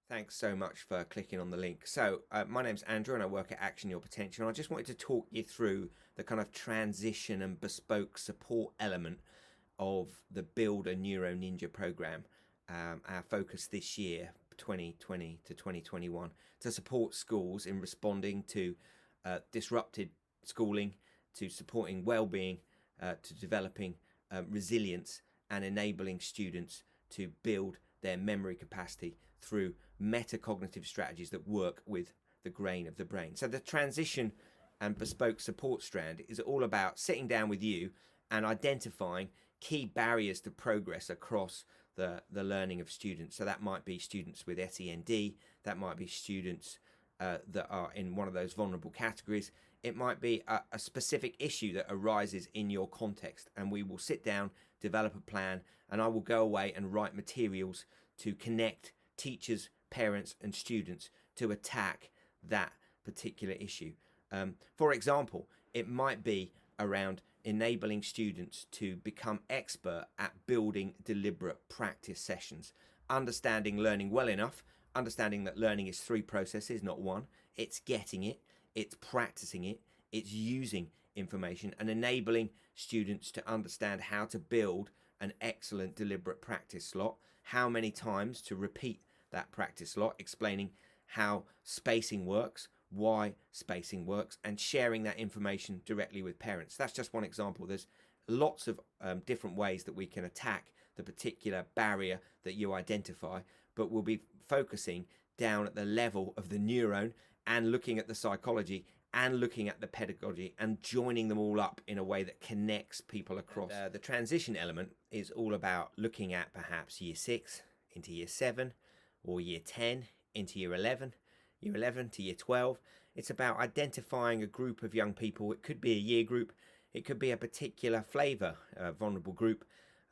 Thanks so much for clicking on the link. So, my name's Andrew and I work at Action Your Potential. And I just wanted to talk you through the kind of transition and bespoke support element of the Build a Neuro Ninja program. Our focus this year, 2020 to 2021, to support schools in responding to disrupted schooling, to supporting well-being, to developing resilience and enabling students to build their memory capacity through metacognitive strategies that work with the grain of the brain. So the transition and bespoke support strand is all about sitting down with you and identifying key barriers to progress across the learning of students. So that might be students with SEND, that might be students that are in one of those vulnerable categories. It might be a specific issue that arises in your context, and we will sit down, develop a plan, and I will go away and write materials to connect teachers, parents, and students to attack that particular issue. For example, it might be around enabling students to become expert at building deliberate practice sessions, understanding learning well enough, understanding that learning is three processes, not one. It's getting it, it's practicing it, it's using information, and enabling students to understand how to build an excellent deliberate practice slot, how many times to repeat that practice slot, explaining how spacing works, why spacing works, and sharing that information directly with parents. That's just one example. There's lots of different ways that we can attack the particular barrier that you identify, but we'll be focusing down at the level of the neuron and looking at the psychology and looking at the pedagogy and joining them all up in a way that connects people across. The transition element is all about looking at perhaps year 6 into year 7 or year 10 into year 11, year 11 to year 12. It's about identifying a group of young people. It could be a year group, it could be a particular flavour, vulnerable group,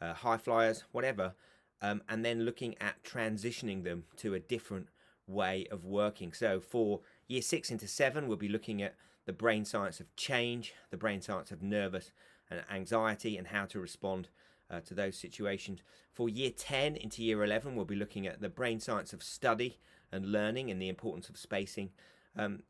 high flyers, whatever, and then looking at transitioning them to a different way of working. So for year 6 into 7, we'll be looking at the brain science of change, the brain science of nervous and anxiety, and how to respond to those situations. For year 10 into year 11, we'll be looking at the brain science of study and learning and the importance of spacing.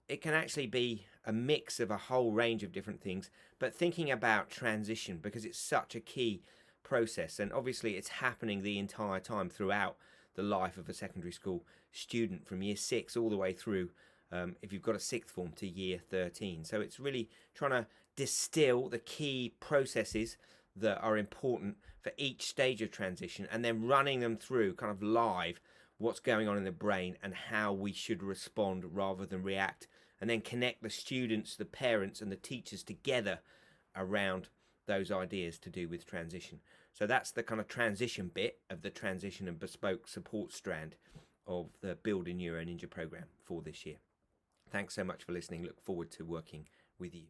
It can actually be a mix of a whole range of different things, but thinking about transition, because it's such a key process, and obviously it's happening the entire time throughout the life of a secondary school student, from year 6 all the way through, if you've got a sixth form, to year 13. So it's really trying to distill the key processes that are important for each stage of transition, and then running them through kind of live what's going on in the brain and how we should respond rather than react, and then connect the students, the parents, and the teachers together around those ideas to do with transition. So that's the kind of transition bit of the transition and bespoke support strand of the Build a Neuro Ninja program for this year. Thanks so much for listening. Look forward to working with you.